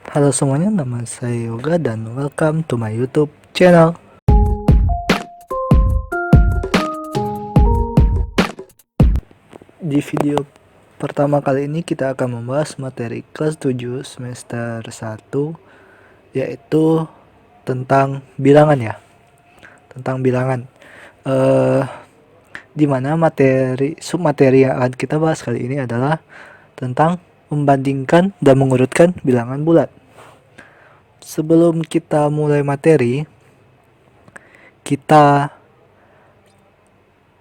Halo semuanya, nama saya Yoga dan welcome to my YouTube channel. Di video pertama kali ini kita akan membahas materi kelas 7 semester 1, yaitu tentang bilangan ya. Tentang bilangan. Dimana submateri yang akan kita bahas kali ini adalah tentang membandingkan dan mengurutkan bilangan bulat. Sebelum kita mulai materi, kita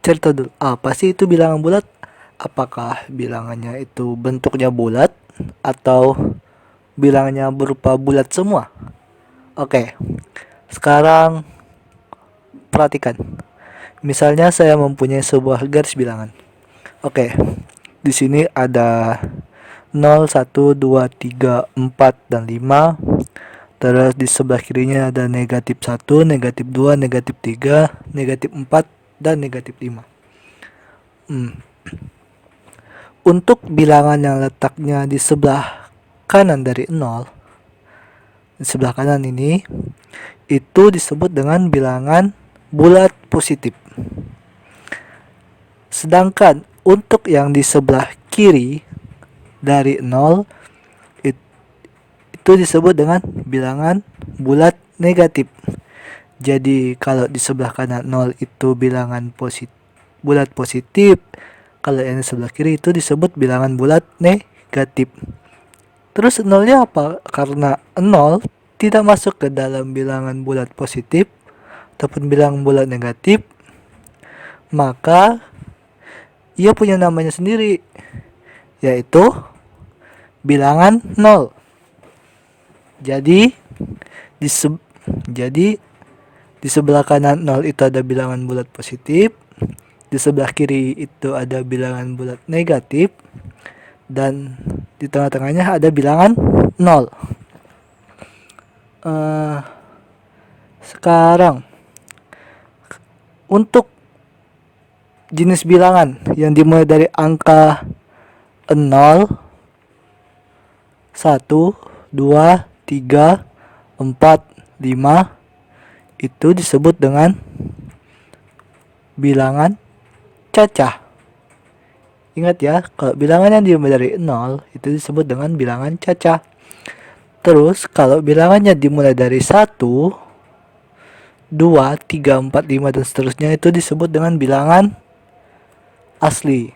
cerita dulu, apa sih itu bilangan bulat? Apakah bilangannya itu bentuknya bulat atau bilangannya berupa bulat semua? Oke, sekarang perhatikan. Misalnya saya mempunyai sebuah garis bilangan. Oke, di sini ada 0, 1, 2, 3, 4, dan 5. Terus di sebelah kirinya ada negatif 1, negatif 2, negatif 3, negatif 4, dan negatif 5. Untuk bilangan yang letaknya di sebelah kanan dari 0, di sebelah kanan ini, itu disebut dengan bilangan bulat positif. Sedangkan untuk yang di sebelah kiri dari 0, itu disebut dengan bilangan bulat negatif. Jadi kalau di sebelah kanan 0 itu bilangan bulat positif, kalau yang di sebelah kiri itu disebut bilangan bulat negatif. Terus 0-nya apa? Karena 0 tidak masuk ke dalam bilangan bulat positif ataupun bilangan bulat negatif, maka ia punya namanya sendiri, yaitu bilangan 0. Jadi di sebelah kanan 0 itu ada bilangan bulat positif, di sebelah kiri itu ada bilangan bulat negatif, dan di tengah-tengahnya ada bilangan 0. Sekarang untuk jenis bilangan yang dimulai dari angka 0, 1, 2, 3, 4, 5 itu disebut dengan bilangan cacah. Ingat ya, kalau bilangan yang dimulai dari 0 itu disebut dengan bilangan cacah. Terus kalau bilangannya dimulai dari 1, 2, 3, 4, 5 dan seterusnya itu disebut dengan bilangan asli.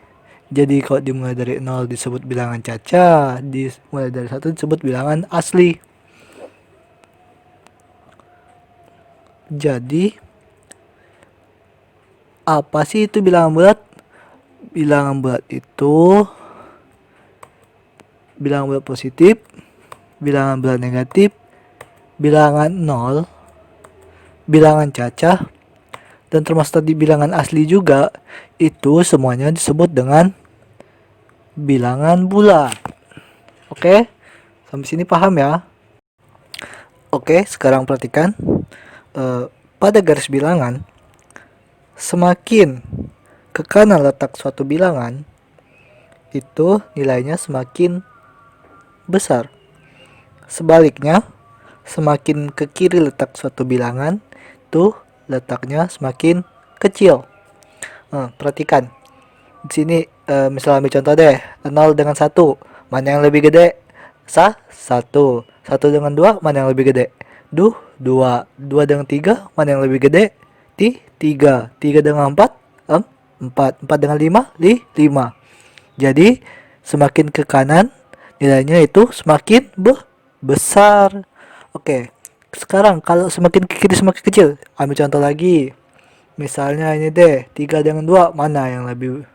Jadi kalau dimulai dari 0 disebut bilangan cacah, dimulai dari 1 disebut bilangan asli. Jadi apa sih itu bilangan bulat? Bilangan bulat itu bilangan bulat positif, bilangan bulat negatif, bilangan 0, bilangan cacah, dan termasuk tadi bilangan asli juga. Itu semuanya disebut dengan bilangan bulat. Oke, sampai sini paham ya? Oke, sekarang perhatikan. Pada garis bilangan, semakin ke kanan letak suatu bilangan, itu nilainya semakin besar. Sebaliknya, semakin ke kiri letak suatu bilangan, itu letaknya semakin kecil. Perhatikan. Di sini misalnya ambil contoh deh, 0 dengan 1, mana yang lebih gede? 1. 1 dengan 2, mana yang lebih gede? 2. 2 dengan 3, mana yang lebih gede? 3. 3 dengan 4, 4. 4 dengan 5, 5. Jadi semakin ke kanan nilainya itu semakin besar. Oke. Sekarang kalau semakin ke kiri semakin kecil, ambil contoh lagi. Misalnya ini deh, 3 dengan 2, mana yang lebih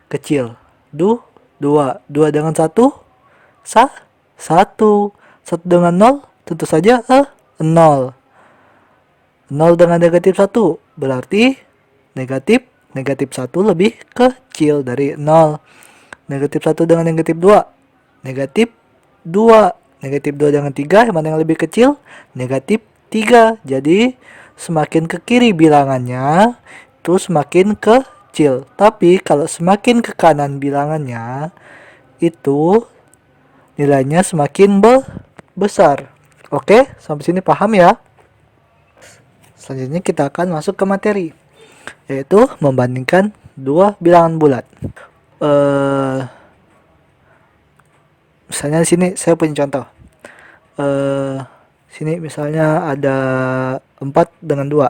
kecil? 2. 2 dengan 1, 1. 1 dengan 0, tentu saja 0. 0 dengan negatif 1, berarti negatif 1 lebih kecil dari 0. Negatif 1 dengan negatif 2, negatif 2. Negatif 2 dengan 3, mana yang lebih kecil? Negatif 3. Jadi semakin ke kiri bilangannya itu semakin kecil. Tapi kalau semakin ke kanan bilangannya itu nilainya semakin besar. Oke, sampai sini paham ya? Selanjutnya kita akan masuk ke materi, yaitu membandingkan dua bilangan bulat. Misalnya di sini saya punya contoh. Sini misalnya ada 4 dengan 2.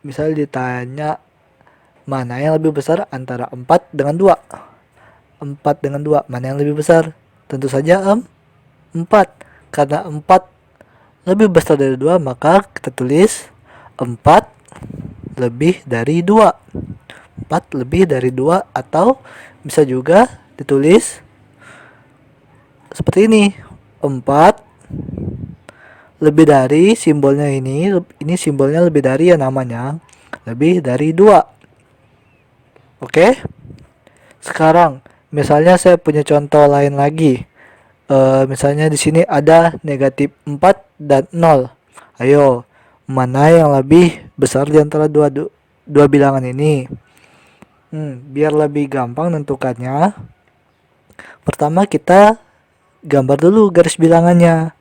Misalnya ditanya mana yang lebih besar antara 4 dengan 2. 4 dengan 2, mana yang lebih besar? Tentu saja 4. Karena 4 lebih besar dari 2, maka kita tulis 4 lebih dari 2. 4 lebih dari 2, atau bisa juga ditulis seperti ini. 4 lebih dari simbolnya ini simbolnya lebih dari, ya namanya lebih dari 2. Oke? Sekarang misalnya saya punya contoh lain lagi. Misalnya di sini ada negatif 4 dan 0. Ayo, mana yang lebih besar di antara dua bilangan ini? Biar lebih gampang nentukannya, pertama kita gambar dulu garis bilangannya.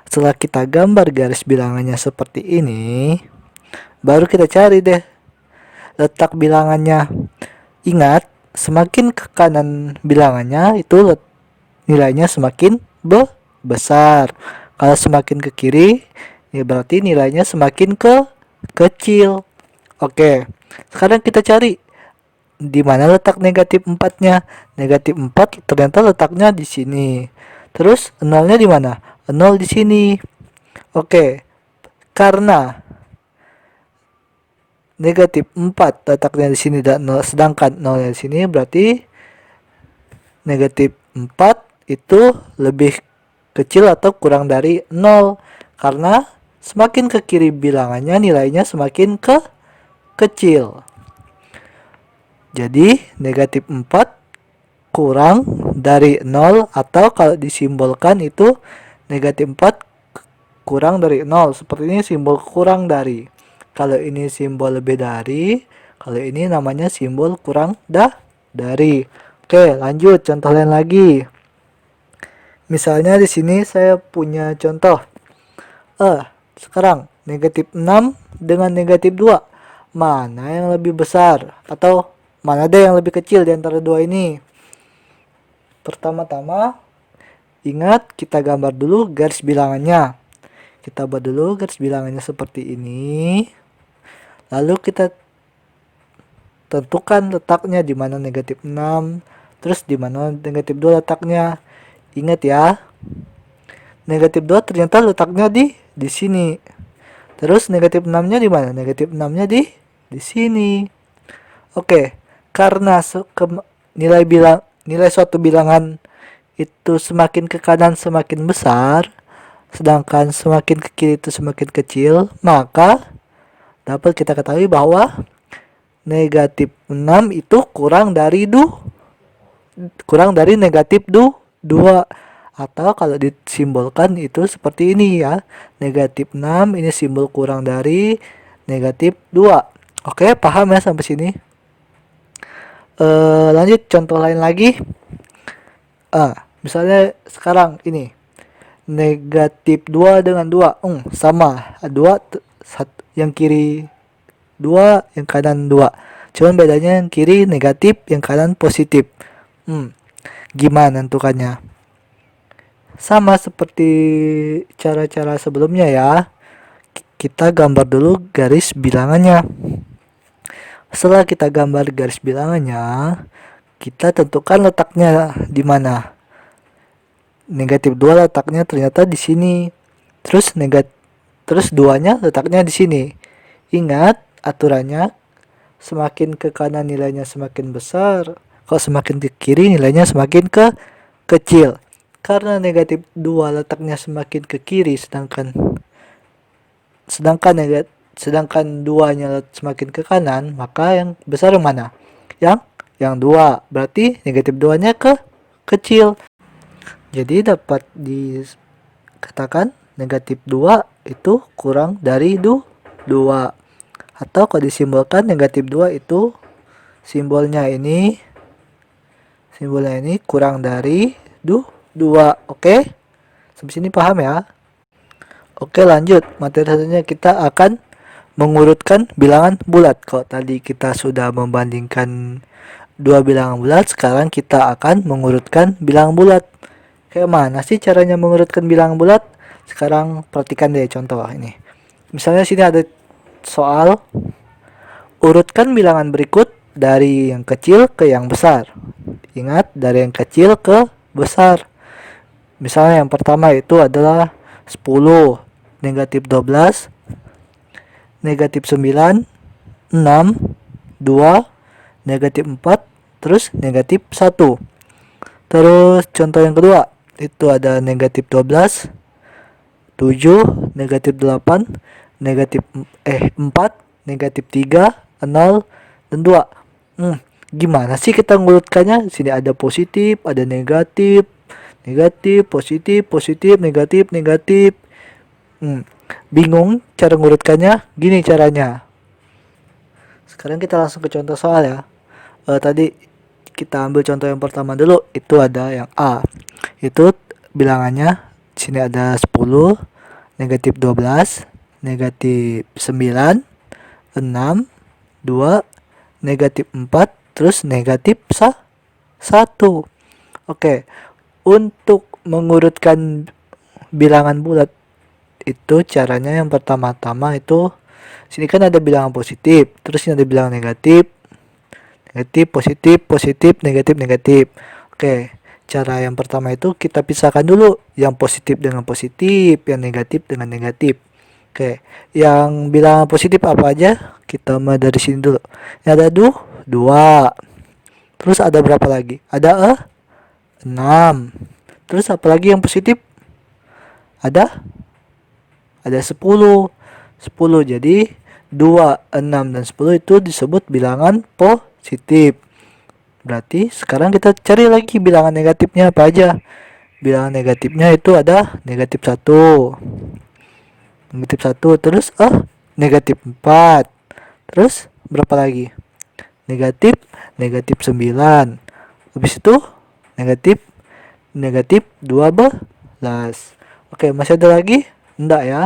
Setelah kita gambar garis bilangannya seperti ini, baru kita cari deh letak bilangannya. Ingat, semakin ke kanan bilangannya itu nilainya semakin besar. Kalau semakin ke kiri, ini berarti nilainya semakin kecil. Oke, sekarang kita cari di mana letak negatif 4-nya. Negatif 4 ternyata letaknya di sini. Terus 0-nya di mana? 0 di sini. Oke, karena negatif 4 letaknya di sini dan 0, sedangkan 0-nya di sini, berarti negatif 4 itu lebih kecil atau kurang dari 0. Karena semakin ke kiri bilangannya, nilainya semakin kecil. Jadi negatif 4 kurang dari 0, atau kalau disimbolkan itu negatif 4 kurang dari 0. Seperti ini simbol kurang dari. Kalau ini simbol lebih dari, kalau ini namanya simbol kurang dari. Oke, lanjut contoh lain lagi. Misalnya di sini saya punya contoh. Sekarang negatif 6 dengan negatif 2. Mana yang lebih besar? Atau mana deh yang lebih kecil di antara dua ini? Pertama-tama, ingat kita gambar dulu garis bilangannya. Kita buat dulu garis bilangannya seperti ini. Lalu kita tentukan letaknya di mana negatif 6, terus di mana negatif 2 letaknya. Ingat ya, negatif 2 ternyata letaknya di sini. Terus negatif 6-nya di mana? Negatif 6-nya di sini. Oke, karena nilai suatu bilangan itu semakin ke kanan semakin besar, sedangkan semakin ke kiri itu semakin kecil, maka dapat kita ketahui bahwa negatif 6 itu kurang dari negatif 2. Atau kalau disimbolkan itu seperti ini ya. Negatif 6 ini simbol kurang dari negatif 2. Oke, paham ya sampai sini? Lanjut contoh lain lagi. Misalnya sekarang ini negatif 2 dengan 2. Sama. 2 yang kiri 2, yang kanan 2. Cuman bedanya yang kiri negatif, yang kanan positif. Gimana tentukannya? Sama seperti cara-cara sebelumnya ya. Kita gambar dulu garis bilangannya. Setelah kita gambar garis bilangannya, kita tentukan letaknya di mana. Negatif 2 letaknya ternyata di sini. Terus 2-nya letaknya di sini. Ingat aturannya, semakin ke kanan nilainya semakin besar. Kalau semakin ke kiri nilainya semakin kecil. Karena negatif 2 letaknya semakin ke kiri, sedangkan 2-nya semakin ke kanan, maka yang besar yang mana? Yang 2. Berarti negatif 2-nya kecil. Jadi dapat dikatakan negatif 2 itu kurang dari 2. Atau kalau disimbolkan negatif 2 itu simbolnya ini kurang dari 2. Oke? Sampai sini paham ya? Oke, lanjut. Materi selanjutnya kita akan mengurutkan bilangan bulat. Kalau tadi kita sudah membandingkan dua bilangan bulat, sekarang kita akan mengurutkan bilangan bulat. Kayak mana sih caranya mengurutkan bilangan bulat? Sekarang perhatikan deh contoh ini. Misalnya sini ada soal urutkan bilangan berikut dari yang kecil ke yang besar. Ingat, dari yang kecil ke besar. Misalnya yang pertama itu adalah 10, negatif 12, negatif 9, 6, 2, negatif 4, terus negatif 1. Terus contoh yang kedua, itu ada negatif 12, 7, negatif 8, negatif 4, negatif 3, 0, dan 2. Gimana sih kita ngurutkannya? Sini ada positif, ada negatif, negatif, positif, positif, negatif, negatif. Bingung cara ngurutkannya? Gini caranya. Sekarang kita langsung ke contoh soal ya. Tadi kita ambil contoh yang pertama dulu. Itu ada yang A. Itu bilangannya sini ada 10, negatif 12, negatif 9, 6, 2, negatif 4, terus negatif 1. Oke. Untuk mengurutkan bilangan bulat itu caranya yang pertama-tama itu sini kan ada bilangan positif, terus ini ada bilangan negatif, negatif, positif, positif, negatif, negatif. Oke, cara yang pertama itu kita pisahkan dulu yang positif dengan positif, yang negatif dengan negatif. Oke, yang bilangan positif apa aja? Kita mulai dari sini dulu. Ini ada 2. Terus ada berapa lagi? Ada 6. Terus apa lagi yang positif? Ada 10. 10. Jadi 2, 6, dan 10 itu disebut bilangan positif. Berarti sekarang kita cari lagi bilangan negatifnya apa aja. Bilangan negatifnya itu ada negatif 1. Negatif 1. Terus negatif 4. Terus berapa lagi? Negatif 9. Habis itu negatif 12. Oke, masih ada lagi? Enggak ya.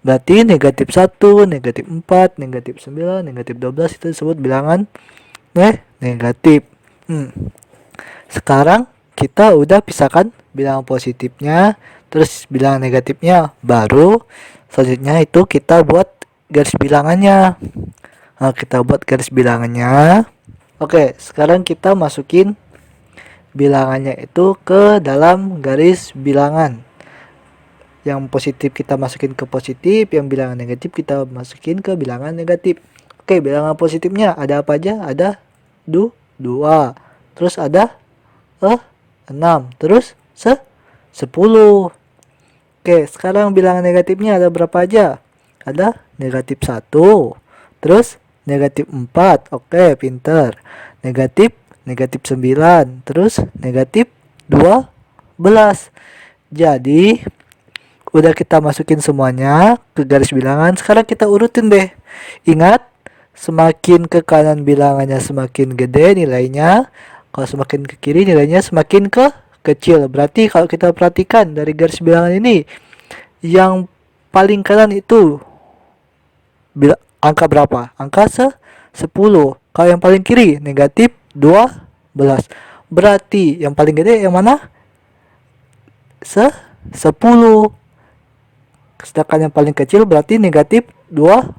Berarti negatif 1, negatif 4, negatif 9, negatif 12 itu disebut bilangan negatif. Sekarang kita udah pisahkan bilangan positifnya, terus bilangan negatifnya. Baru selanjutnya itu kita buat garis bilangannya. Nah, kita buat garis bilangannya. Oke, sekarang kita masukin bilangannya itu ke dalam garis bilangan. Yang positif kita masukin ke positif, yang bilangan negatif kita masukin ke bilangan negatif. Oke, bilangan positifnya ada apa aja? Ada 2. Terus ada 6. Terus 10. Oke, sekarang bilangan negatifnya ada berapa aja? Ada negatif 1. Terus negatif 4. Oke, pinter. Negatif 9. Terus negatif 12. Jadi udah kita masukin semuanya ke garis bilangan. Sekarang kita urutin deh. Ingat, semakin ke kanan bilangannya semakin gede nilainya. Kalau semakin ke kiri nilainya semakin kecil. Berarti kalau kita perhatikan dari garis bilangan ini, yang paling kanan itu angka berapa? Angka 10. Kalau yang paling kiri negatif 12. Berarti yang paling gede yang mana? 10. Sedangkan yang paling kecil berarti negatif 12.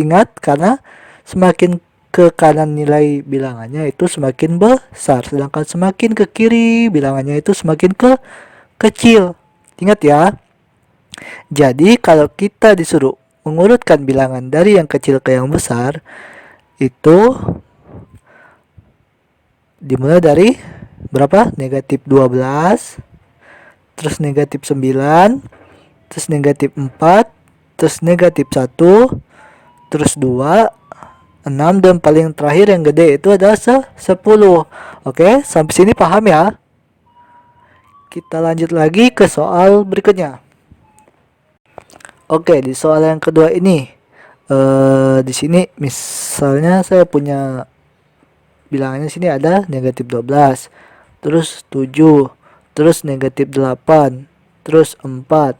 Ingat, karena semakin ke kanan nilai bilangannya itu semakin besar, sedangkan semakin ke kiri bilangannya itu semakin kecil. Ingat ya. Jadi kalau kita disuruh mengurutkan bilangan dari yang kecil ke yang besar, itu dimulai dari berapa? Negatif 12, terus negatif 9, terus negatif 4, terus negatif 1, terus 2, 6, dan paling terakhir yang gede itu adalah 10. Oke, sampai sini paham ya? Kita lanjut lagi ke soal berikutnya. Oke, di soal yang kedua ini, di sini misalnya saya punya bilangannya sini ada negatif 12, terus 7, terus negatif 8, terus 4,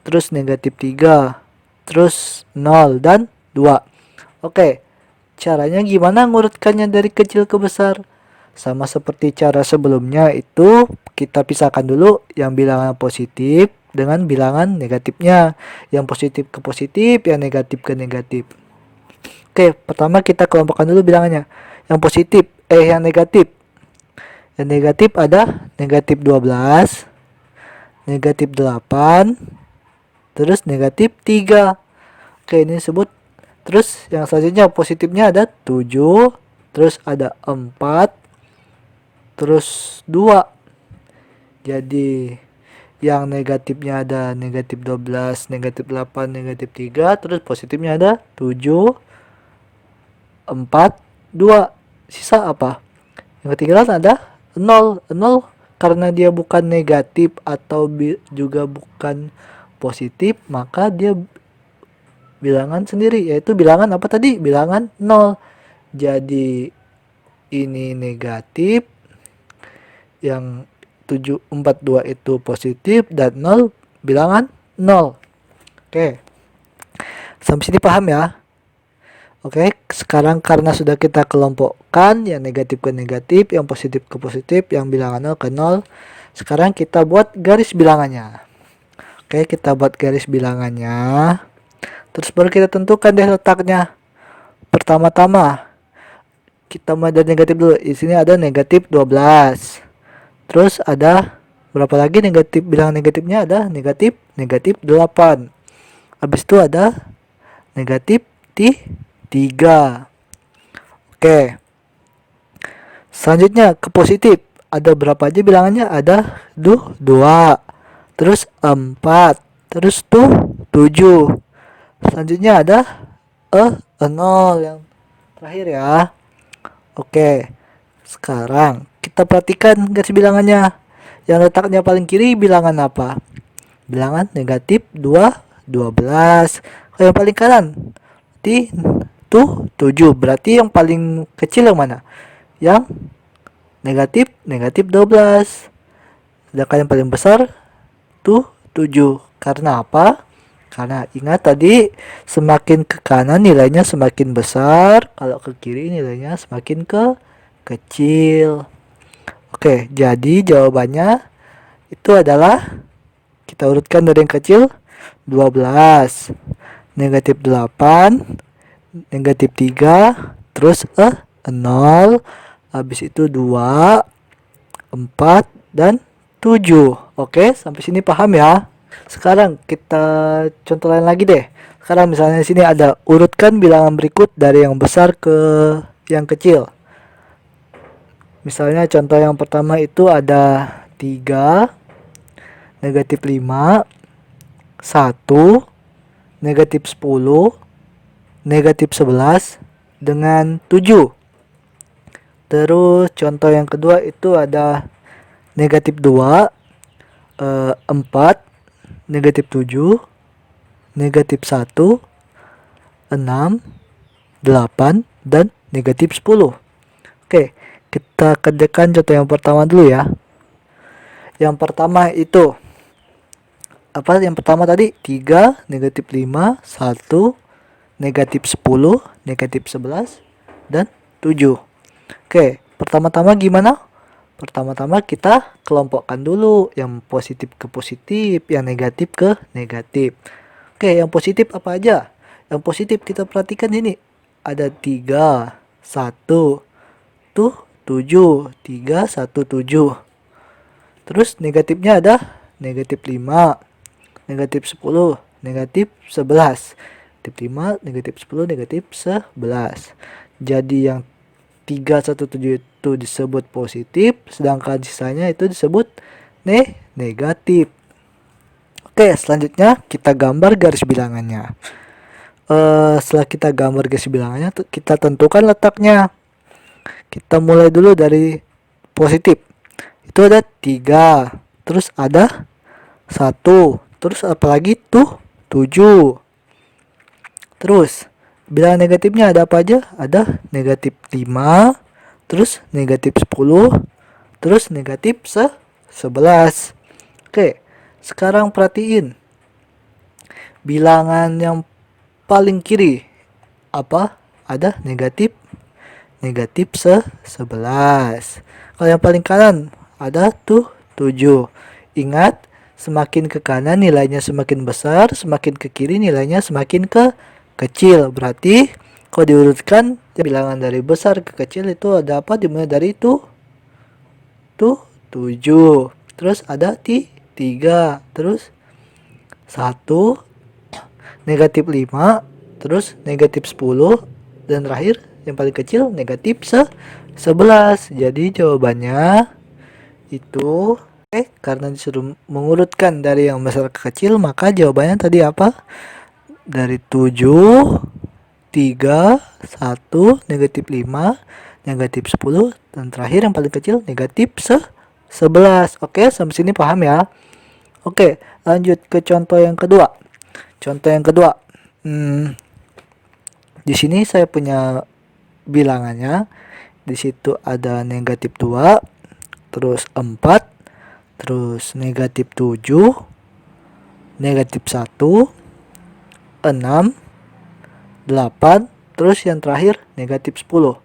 terus negatif 3, terus 0 dan 2. Oke, caranya gimana ngurutkannya dari kecil ke besar? Sama seperti cara sebelumnya, itu kita pisahkan dulu yang bilangan positif dengan bilangan negatifnya. Yang positif ke positif, yang negatif ke negatif. Oke, pertama kita kelompokkan dulu bilangannya. Yang positif, yang negatif. Yang negatif ada negatif 12, negatif 8, terus negatif 3. Oke, ini disebut. Terus yang selanjutnya positifnya ada 7, terus ada 4, terus 2. Jadi yang negatifnya ada negatif 12, negatif 8, negatif 3, terus positifnya ada 7, 4, 2. Sisa apa? Yang ketinggalan ada 0. 0 karena dia bukan negatif atau juga bukan positif, maka dia bilangan sendiri, yaitu bilangan apa tadi? Bilangan 0. Jadi ini negatif, yang 742 itu positif, dan 0 bilangan 0. Oke, sampai sini paham ya? Oke, sekarang karena sudah kita kelompokkan yang negatif ke negatif, yang positif ke positif, yang bilangan 0 ke 0, sekarang kita buat garis bilangannya. Oke, kita buat garis bilangannya. Terus baru kita tentukan deh letaknya. Pertama-tama kita mulai dari negatif dulu. Di sini ada negatif 12. Terus ada berapa lagi negatif? Bilangan negatifnya ada negatif 8. Habis itu ada negatif 3. Oke. Selanjutnya ke positif. Ada berapa aja bilangannya? Ada 2. Terus 4. Terus 7. Selanjutnya ada 0 yang terakhir ya. Oke, sekarang kita perhatikan garis bilangannya. Yang letaknya paling kiri bilangan apa? Bilangan negatif 12. Kalau yang paling kanan di 7. Berarti yang paling kecil yang mana? Yang negatif 12. Sedangkan yang paling besar 7. Karena apa? Karena ingat tadi, semakin ke kanan nilainya semakin besar, kalau ke kiri nilainya semakin kecil. Oke, jadi jawabannya itu adalah, kita urutkan dari yang kecil, 12, negatif 8, negatif 3, terus 0, habis itu 2, 4, dan 7. Oke, sampai sini paham ya? Sekarang kita contoh lain lagi deh. Sekarang misalnya di sini ada urutkan bilangan berikut dari yang besar ke yang kecil. Misalnya contoh yang pertama itu ada 3, negatif 5, 1, negatif 10, negatif 11, dengan 7. Terus contoh yang kedua itu ada negatif 2, 4, negatif 7, negatif 1, 6, 8, dan negatif 10. Oke, kita kerjakan contoh yang pertama dulu ya. Yang pertama itu apa? Yang pertama tadi 3, negatif 5, 1, negatif 10, negatif 11, dan 7. Oke, pertama-tama gimana? Pertama-tama kita kelompokkan dulu yang positif ke positif, yang negatif ke negatif. Oke, yang positif apa aja? Yang positif kita perhatikan ini. Ada 3, 1, 7. 3, 1, 7. Terus negatifnya ada negatif 5, negatif 10, negatif 11. Negatif 5, negatif 10, negatif 11. Jadi yang 3, 1, 7 itu disebut positif, sedangkan sisanya itu disebut negatif. Oke, selanjutnya kita gambar garis bilangannya. Setelah kita gambar garis bilangannya, kita tentukan letaknya. Kita mulai dulu dari positif. Itu ada 3, terus ada 1, terus apalagi 7. Terus bilangan negatifnya ada apa aja? Ada negatif 5, terus negatif 10, terus negatif 11. Oke, Sekarang perhatiin bilangan yang paling kiri apa? Ada negatif 11. Kalau yang paling kanan ada tuh 7. Ingat, semakin ke kanan nilainya semakin besar, semakin ke kiri nilainya semakin kecil. Berarti kalau diurutkan bilangan dari besar ke kecil itu ada apa? Dimulai dari tuh 7. Terus ada 3. Terus 1, negatif 5, terus negatif 10, dan terakhir yang paling kecil negatif 11. Jadi jawabannya itu karena disuruh mengurutkan dari yang besar ke kecil, maka jawabannya tadi apa? Dari 7, 3, 1, negatif 5, negatif 10, dan terakhir yang paling kecil negatif 11. Oke, sampai sini paham ya? Oke, lanjut ke contoh yang kedua. Contoh yang kedua. Di sini saya punya bilangannya. Di situ ada negatif 2, terus 4, terus negatif 7, negatif 1, 6, 8, terus yang terakhir negatif 10.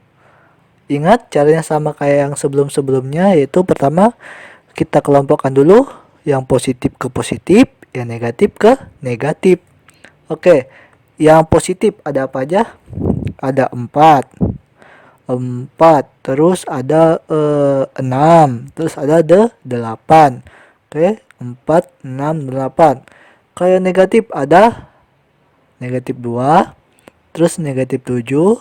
Ingat caranya sama kayak yang sebelum-sebelumnya, yaitu pertama kita kelompokkan dulu yang positif ke positif, yang negatif ke negatif. Oke, yang positif ada apa aja? Ada 4, terus ada 6, terus ada 8. Oke, 4, 6, 8. Kalau yang negatif ada negatif 2, terus negatif 7,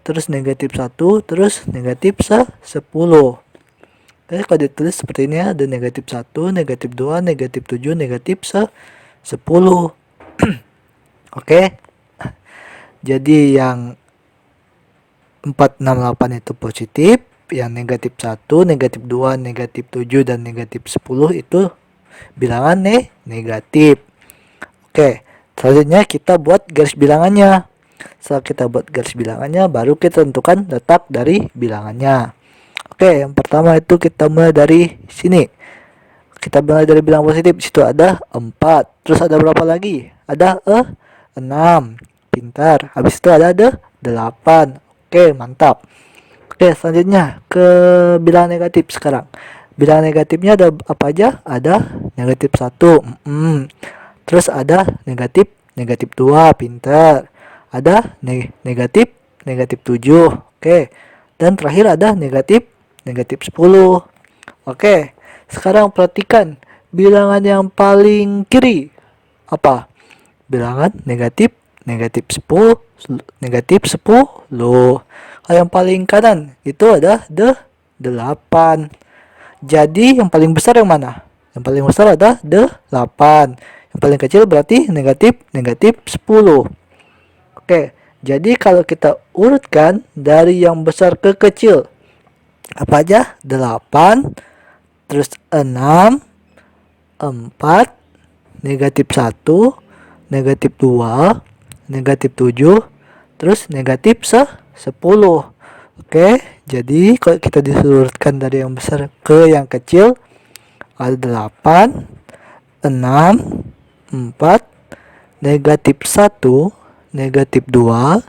terus negatif 1, terus negatif 10. Oke, kalau ditulis seperti ini ada negatif 1, negatif 2, negatif 7, negatif 10. Oke, jadi yang 4, 6, 8 itu positif, yang negatif 1, negatif 2, negatif 7, dan negatif 10 itu bilangan negatif. Oke, selanjutnya kita buat garis bilangannya. Setelah kita buat garis bilangannya, baru kita tentukan letak dari bilangannya. Oke, yang pertama itu kita mulai dari sini. Kita mulai dari bilangan positif. Di situ ada 4. Terus ada berapa lagi? Ada 6. Pintar. Habis itu ada 8. Oke, mantap. Oke, selanjutnya ke bilangan negatif sekarang. Bilangan negatifnya ada apa aja? Ada negatif 1. Terus ada negatif 2. Pintar. Ada negatif 7. Oke. Dan terakhir ada negatif 10. Oke. Sekarang perhatikan bilangan yang paling kiri apa? Bilangan negatif 10, negatif 10. Kalau yang paling kanan itu ada 8. Jadi yang paling besar yang mana? Yang paling besar ada 8. Yang paling kecil berarti negatif 10. Oke, jadi kalau kita urutkan dari yang besar ke kecil, apa aja? 8, terus 6, 4, negatif 1, negatif 2, negatif 7, terus negatif 10. Oke, jadi kalau kita disurutkan dari yang besar ke yang kecil, ada 8, 6, 4, negatif 1, negatif 2,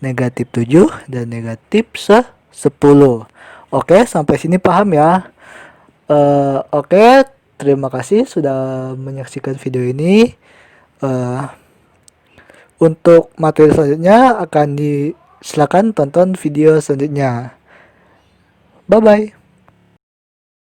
negatif 7, dan negatif 10. Oke, sampai sini paham ya? Oke, terima kasih sudah menyaksikan video ini. Untuk materi selanjutnya silakan tonton video selanjutnya. Bye bye.